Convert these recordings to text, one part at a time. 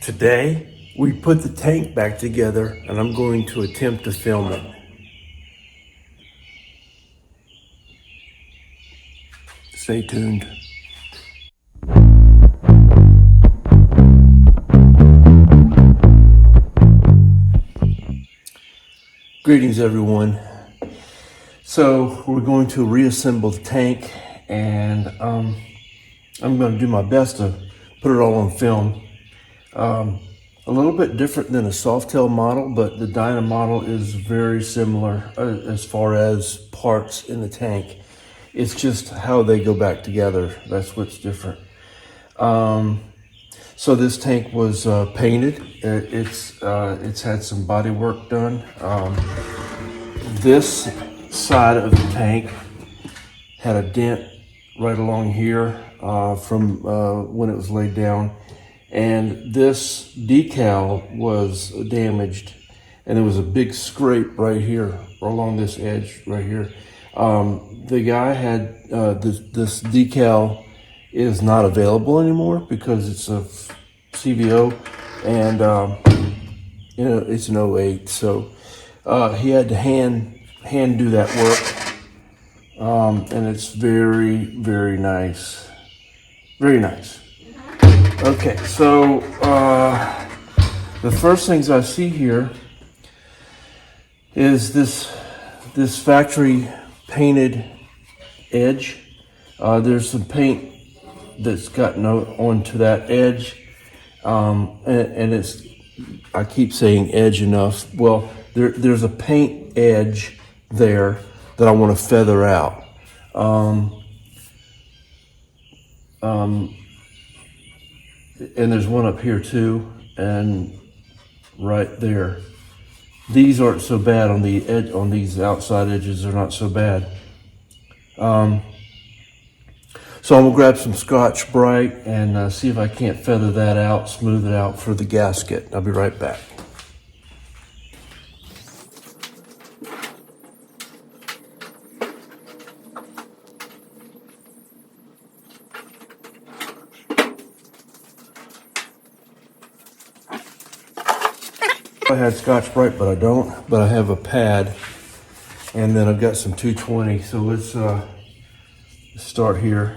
Today, we put the tank back together and I'm going to attempt to film it. Stay tuned. Greetings everyone. So we're going to reassemble the tank and I'm going to do my best to put it all on film. A little bit different than a Softail model, but the Dyna model is very similar as far as parts in the tank. It's just how they go back together. That's what's different. So this tank was painted. It's had some body work done. This side of the tank had a dent right along here from when it was laid down. And this decal was damaged, and there was a big scrape right here, along this edge right here. The guy had this decal is not available anymore because it's a CVO, and it's an '08, so he had to hand do that work, and it's very nice, very nice. Okay, so the first things I see here is this factory painted edge. There's some paint that's gotten onto that edge, and it's, I keep saying edge enough. Well, there's a paint edge there that I want to feather out. And there's one up here too, and right there. These aren't so bad on the edge, on these outside edges, they're not so bad. So I'm gonna grab some Scotch Brite and see if I can't feather that out, smooth it out for the gasket. I'll be right back. I had Scotch Brite, but I don't. But I have a pad, and then I've got some 220. So let's start here.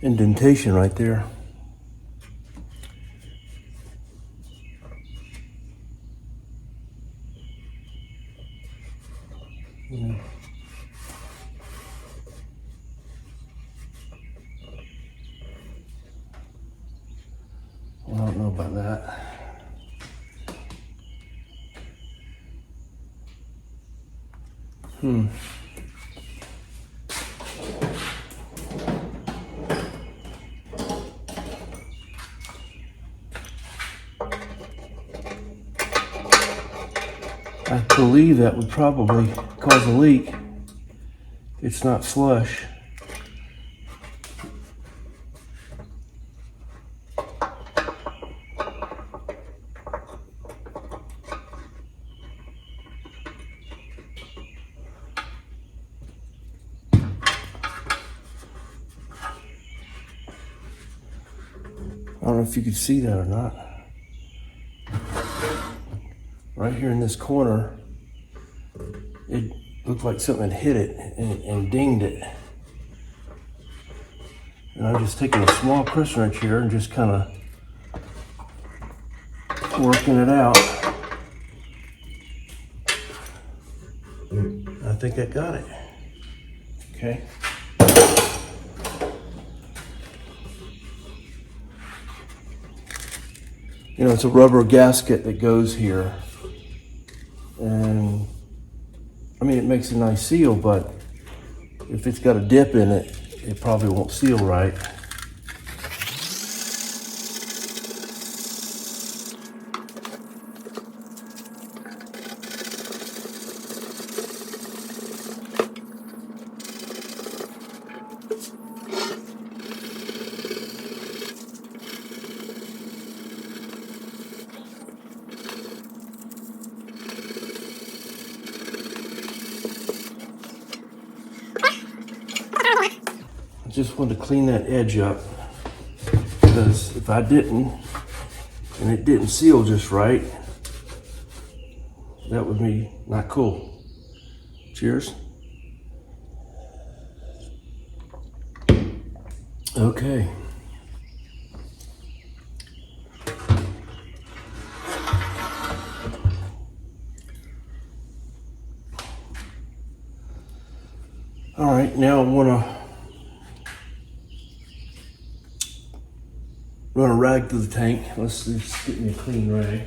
Indentation right there. Yeah. Well, I don't know about that. I believe that would probably cause a leak. It's not flush. I don't know if you could see that or not. Right here in this corner, it looked like something had hit it and dinged it. And I'm just taking a small crescent wrench here and just kind of working it out. I think I got it. Okay. You know, it's a rubber gasket that goes here. And I mean, it makes a nice seal, but if it's got a dip in it, it probably won't seal right. I just wanted to clean that edge up, because if I didn't, and it didn't seal just right, that would be not cool. Cheers. Okay. All right, now I want to run a rag through the tank. Let's just get me a clean rag.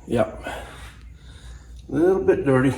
Yep, a little bit dirty.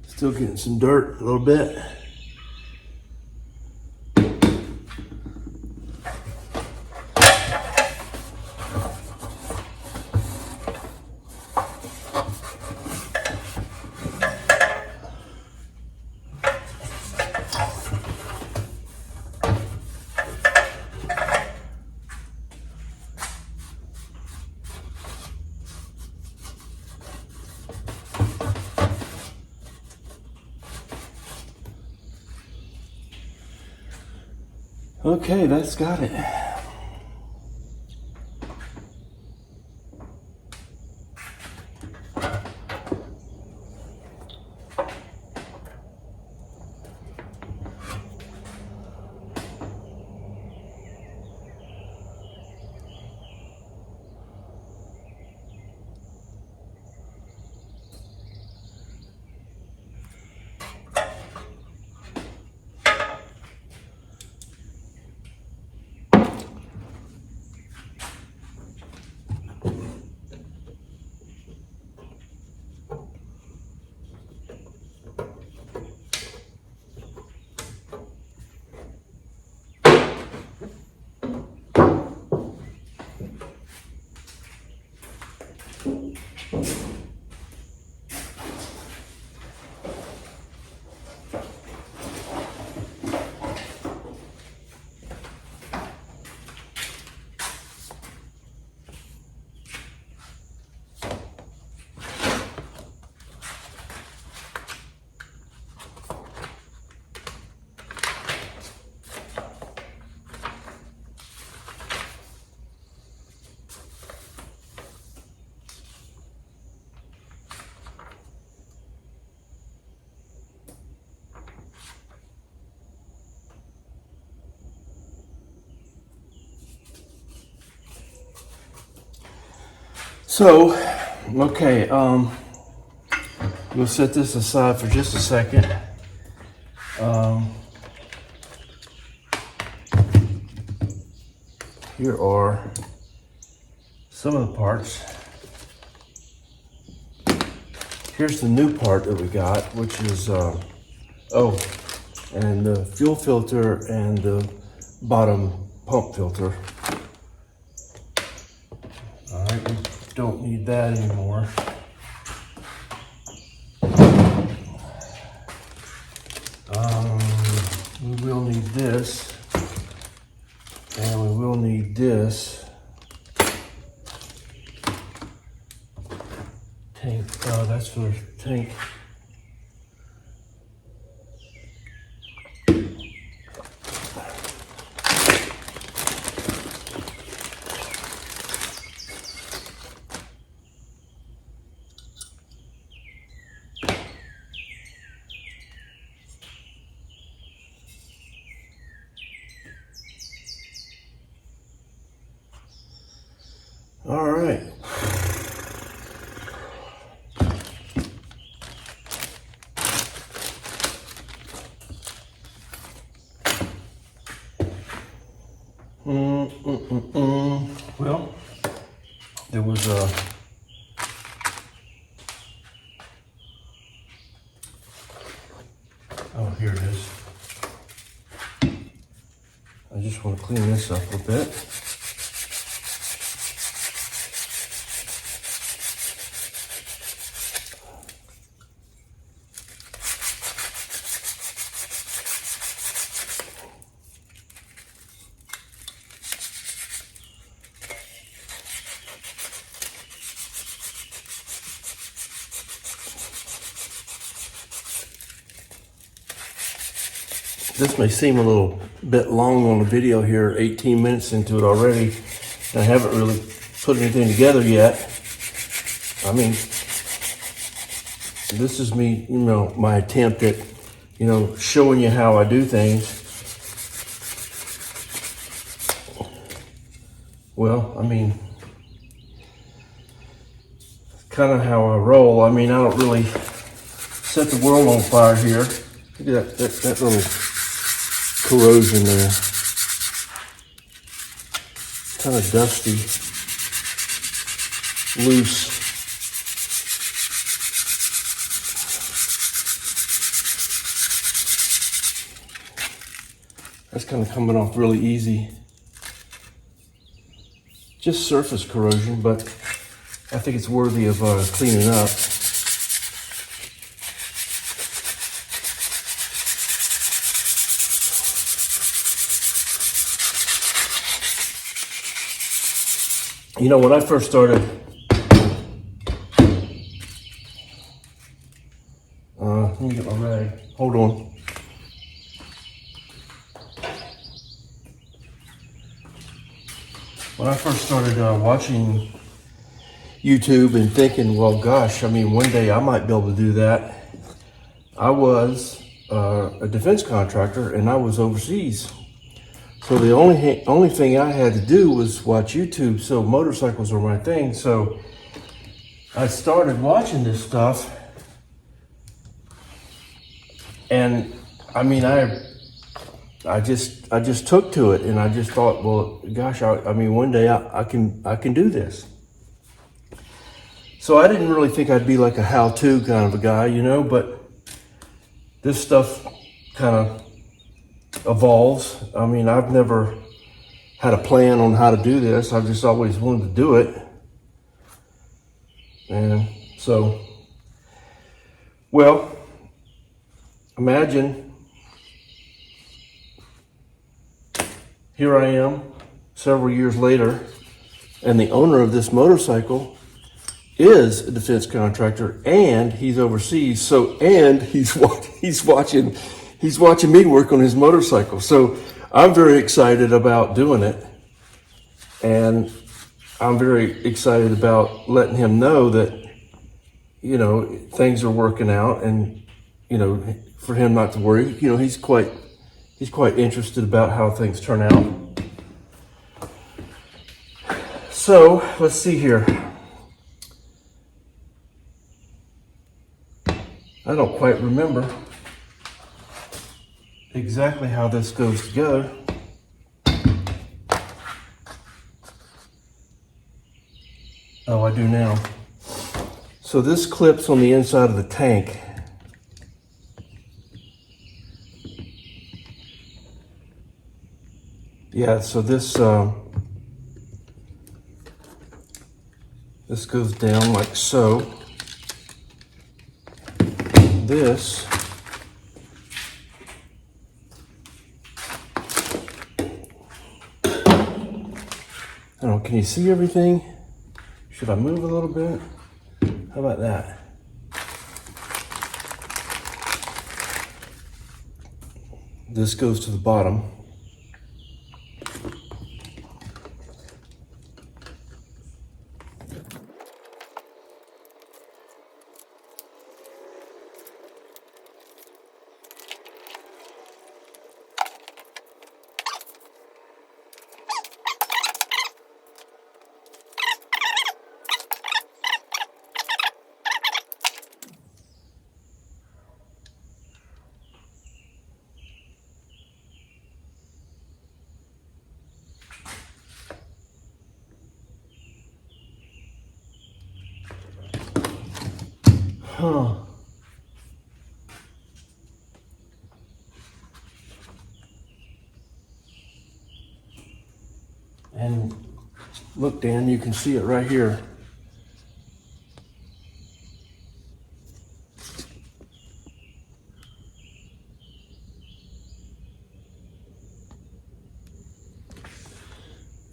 Still getting some dirt a little bit. Okay, that's got it. So, okay, we'll set this aside for just a second. Here are some of the parts. Here's the new part that we got, which is, and the fuel filter and the bottom pump filter. All right, we don't need that anymore. We will need this, and we will need this. Tank, that's for the tank. All right. Well, there was a here it is. I just want to clean this up a bit. This may seem a little bit long on the video here, 18 minutes into it already. I haven't really put anything together yet. I mean, this is me, my attempt at, showing you how I do things. Well, I mean, kind of how I roll. I mean, I don't really set the world on fire here. Look at that little corrosion there. Kind of dusty, loose. That's kind of coming off really easy. Just surface corrosion, but I think it's worthy of cleaning up. When I first started, let me get my rag. Hold on. When I first started watching YouTube and thinking, well, gosh, I mean, one day I might be able to do that. I was a defense contractor and I was overseas. So the only thing I had to do was watch YouTube. So motorcycles were my thing. So I started watching this stuff, and I mean, I just took to it, and I just thought, well, gosh, I mean, one day I can do this. So I didn't really think I'd be like a how-to kind of a guy, but this stuff kind of evolves. I mean, I've never had a plan on how to do this. I've just always wanted to do it. And so, well, imagine here I am several years later, and the owner of this motorcycle is a defense contractor, and he's overseas. So, and he's watching me work on his motorcycle. So I'm very excited about doing it. And I'm very excited about letting him know that, things are working out, and, for him not to worry. He's quite interested about how things turn out. So let's see here. don't quite remember exactly how this goes together. Oh, I do now. So this clips on the inside of the tank. Yeah, so this goes down like so. This I don't know, can you see everything? Should I move a little bit? How about that? This goes to the bottom. Huh. And look, Dan, you can see it right here.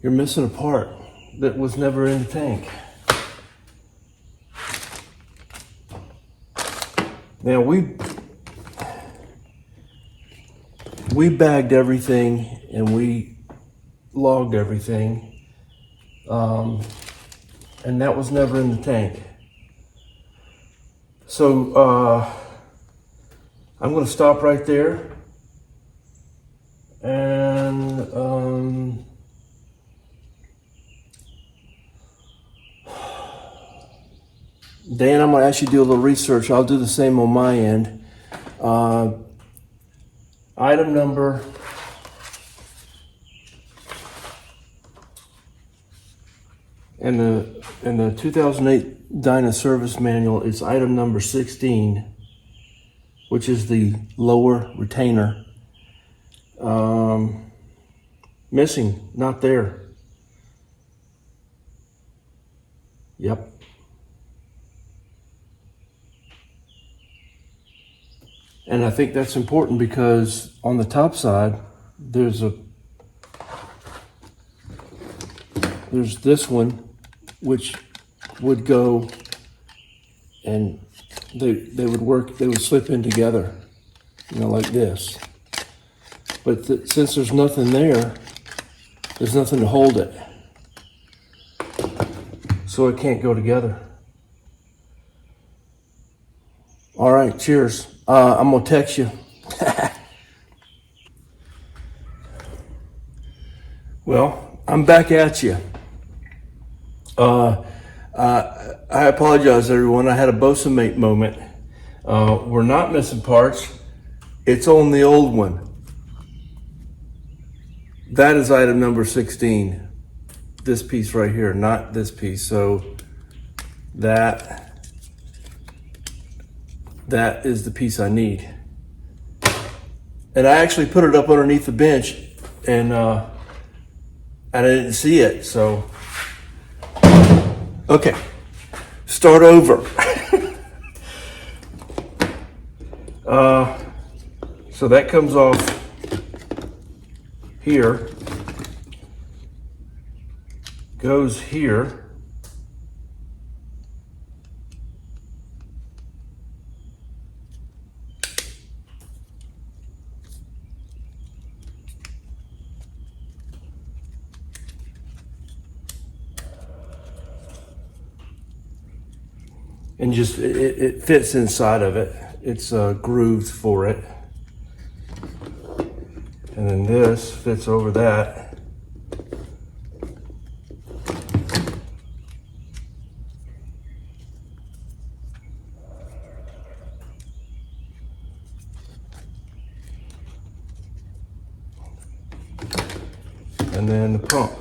You're missing a part that was never in the tank. Now we bagged everything and we logged everything, and that was never in the tank. So I'm going to stop right there, and Dan, I'm going to ask you to do a little research. I'll do the same on my end. Item number in the 2008 Dyna Service Manual is item number 16, which is the lower retainer. Missing, not there. Yep. And I think that's important because on the top side, there's this one, which would go and they would slip in together, you know, like this. But since there's nothing there, there's nothing to hold it. So it can't go together. All right, cheers. I'm gonna text you. Well, I'm back at you. I apologize, everyone. I had a Bosamate moment. We're not missing parts. It's on the old one. That is item number 16. This piece right here, not this piece. So that is the piece I need. And I actually put it up underneath the bench, and I didn't see it, so. Okay, start over. So that comes off here, goes here. And just, it fits inside of it. It's grooved for it. And then this fits over that. and then the pump.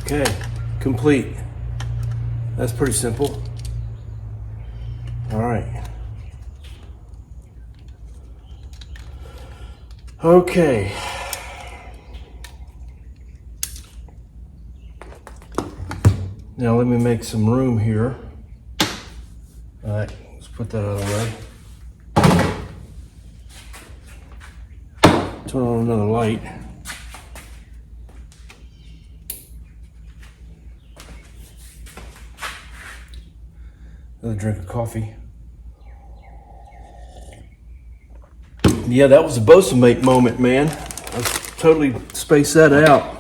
Okay, complete. That's pretty simple. All right. Okay. Now let me make some room here. All right, let's put that out of the way. Turn on another light. Another drink of coffee. Yeah, that was a Bosa mate moment, man. I totally spaced that out.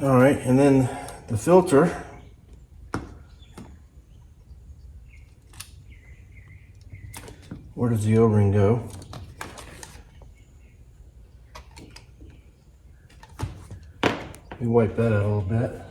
All right, and then the filter. Where does the O-ring go? Let me wipe that out a little bit.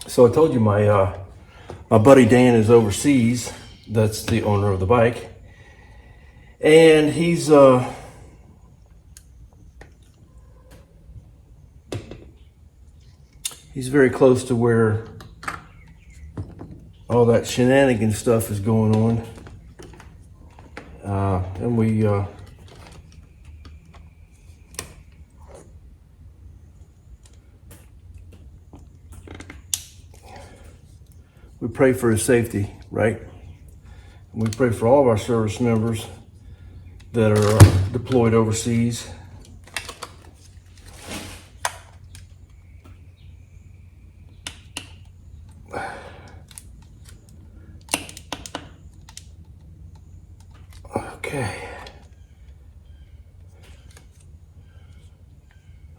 So I told you my buddy Dan is overseas. That's the owner of the bike. And he's very close to where all that shenanigan stuff is going on. And we pray for his safety, right? And we pray for all of our service members that are deployed overseas. Okay.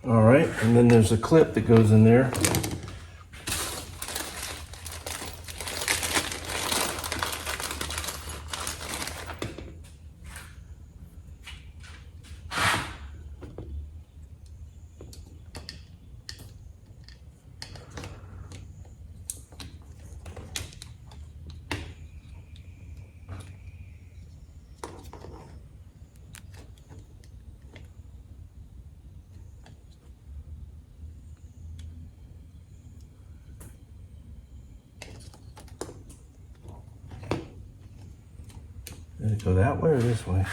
All right, and then there's a clip that goes in there. Did it go that way or this way?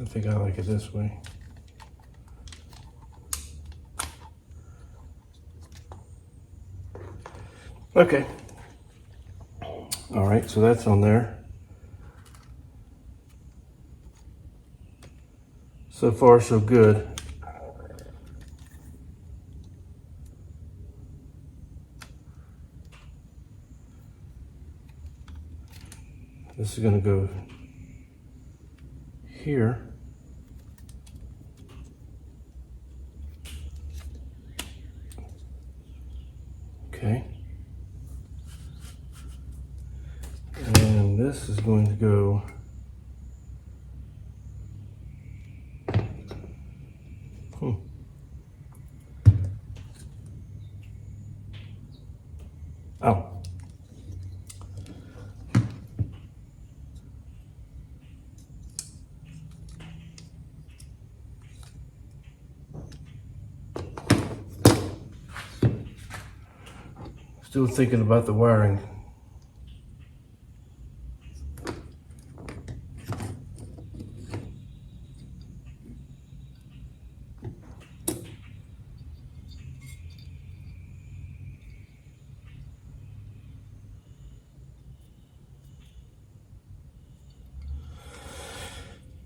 I think I like it this way. Okay. All right, so that's on there. So far, so good. This is going to go here. Okay. And this is going to go oh. Still thinking about the wiring.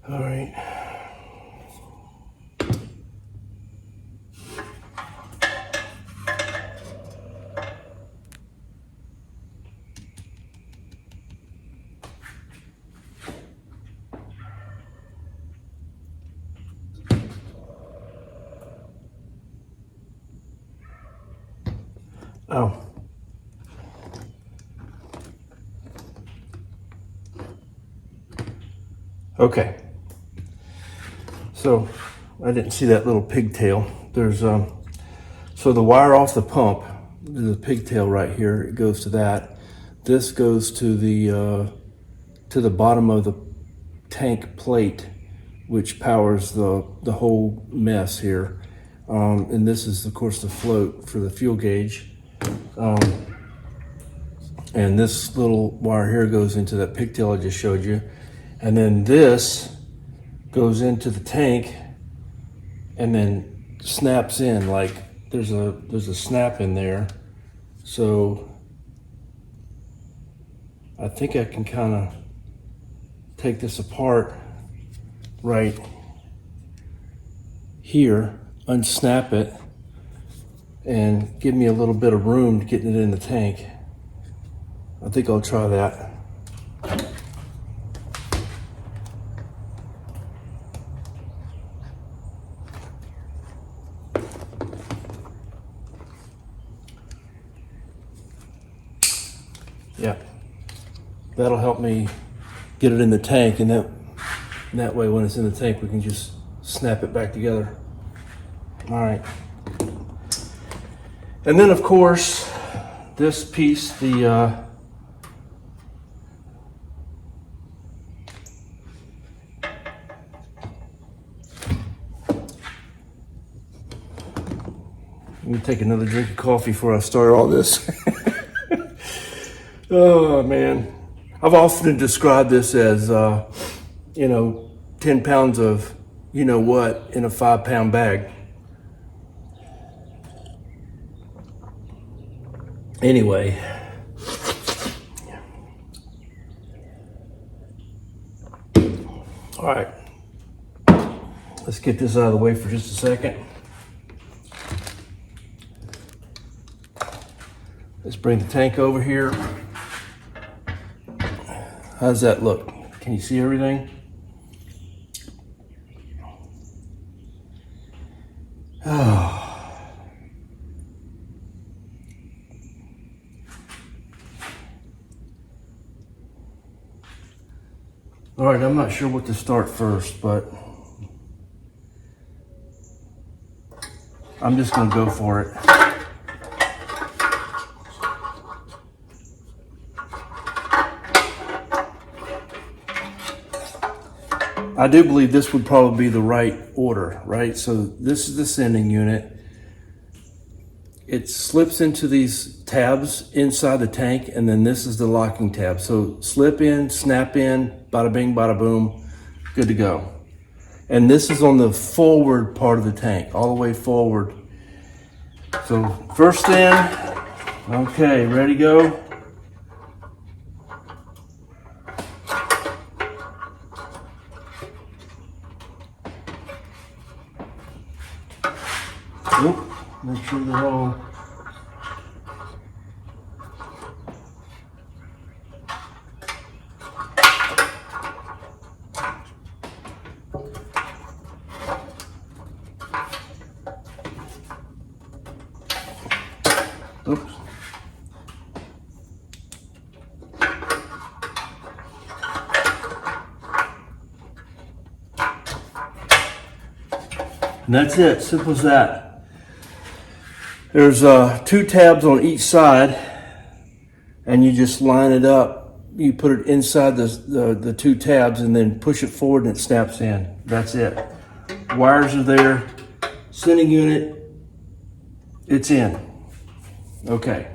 All right. Oh. Okay. So I didn't see that little pigtail. There's so the wire off the pump, the pigtail right here, it goes to that. This goes to the bottom of the tank plate, which powers the whole mess here. And this is of course the float for the fuel gauge. And this little wire here goes into that pigtail I just showed you. And then this goes into the tank and then snaps in, like there's a snap in there. So I think I can kind of take this apart right here, unsnap it, and give me a little bit of room to get it in the tank. I think I'll try that. Yeah, that'll help me get it in the tank, and that way when it's in the tank we can just snap it back together. All right. And then of course this piece, let me take another drink of coffee before I start all this. Oh man, I've often described this as 10 pounds of you know what in a 5-pound bag. Anyway, all right, let's get this out of the way for just a second. Let's bring the tank over here. How's that look? Can you see everything? Oh. All right, I'm not sure what to start first, but I'm just gonna go for it. I do believe this would probably be the right order, right? So this is the sending unit. It slips into these tabs inside the tank, and then this is the locking tab. So slip in, snap in, bada bing, bada boom, good to go. And this is on the forward part of the tank, all the way forward. So first in, okay, ready to go? Oop, make sure they're all. Oops. And that's it, simple as that. There's 2 tabs on each side, and you just line it up. You put it inside the 2 tabs and then push it forward and it snaps in. That's it. Wires are there. Sending unit, it's in. Okay.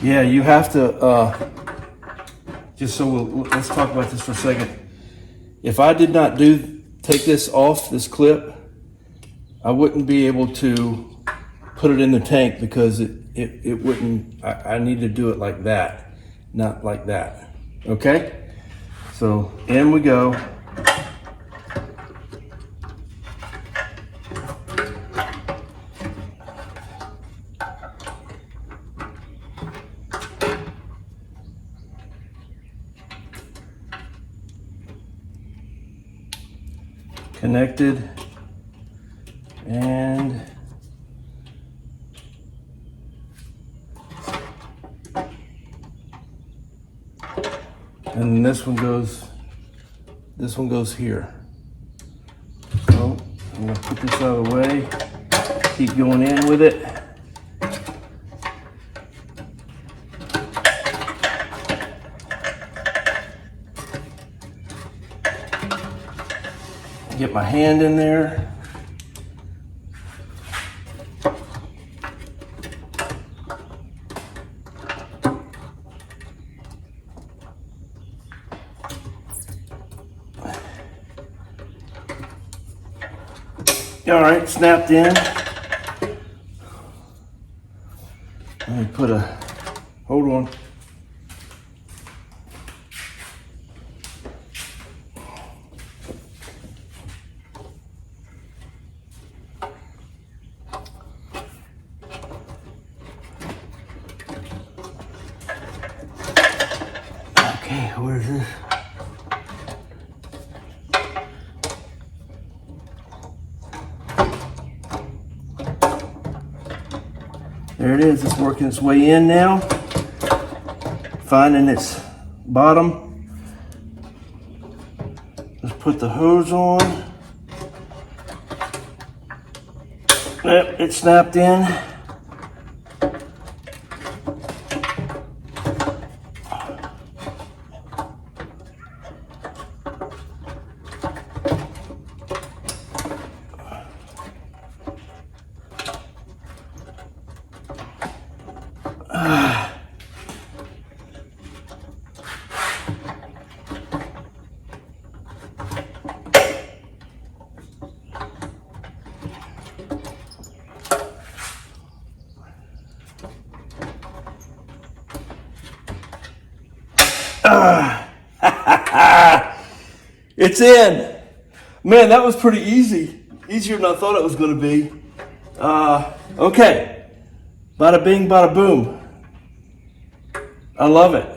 Yeah, you have to, just so let's talk about this for a second. If I did not take this off, this clip, I wouldn't be able to put it in the tank because it wouldn't, I need to do it like that, not like that. Okay? So in we go. Connected, and this one goes here. So I'm gonna put this out of the way, keep going in with it. Get my hand in there. All right, snapped in. Let me put hold on. Okay, where's this? There it is, it's working its way in now. Finding its bottom. Let's put the hose on. Yep, it snapped in. It's in. Man, that was pretty easy. Easier than I thought it was going to be. Okay. Bada bing, bada boom. I love it.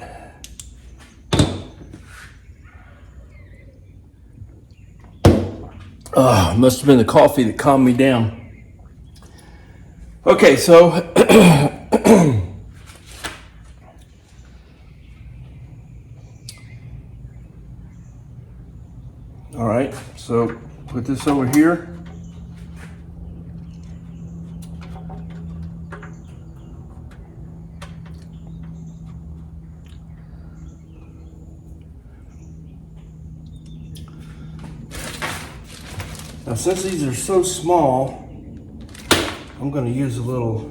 Must have been the coffee that calmed me down. Okay, so all right, so put this over here. Now, since these are so small, I'm going to use a little,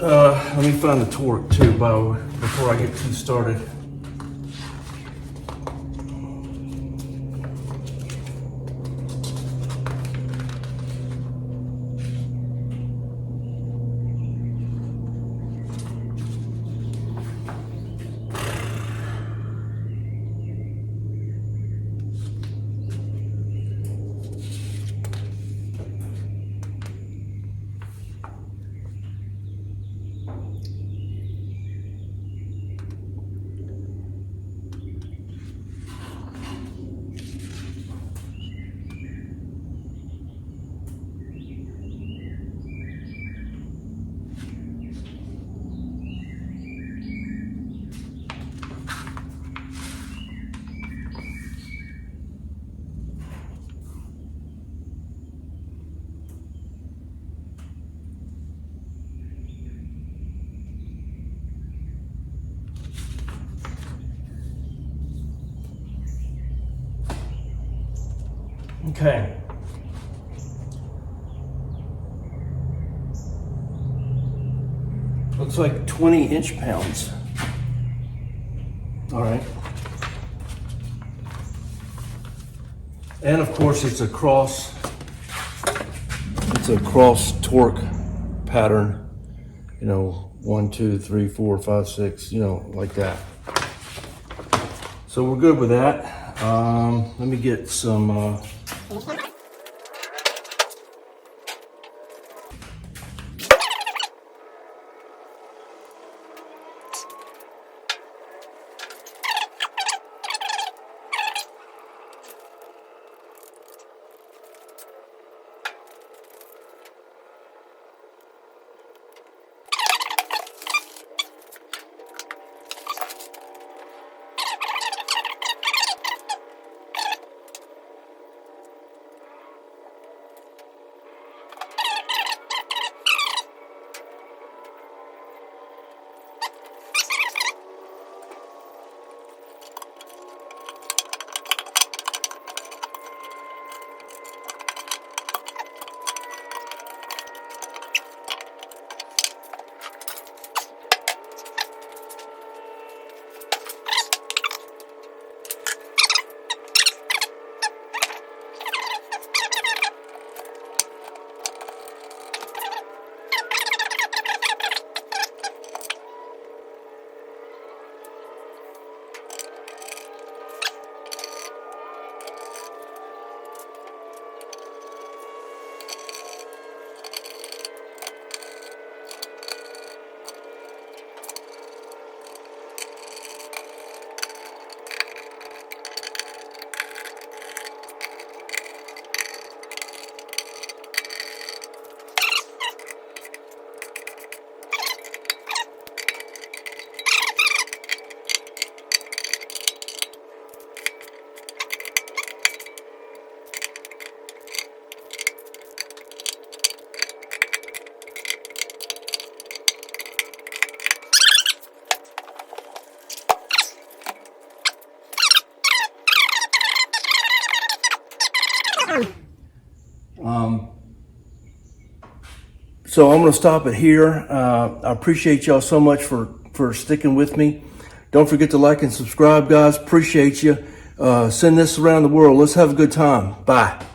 let me find the torque too before I get too started. Okay. looks like 20 inch-pounds. All right. And of course it's a cross torque pattern, you know, 1, 2, 3, 4, 5, 6, you know, like that. So we're good with that. Let me get some so I'm going to stop it here. I appreciate y'all so much for sticking with me. Don't forget to like and subscribe, guys. Appreciate you. Send this around the world. Let's have a good time. Bye.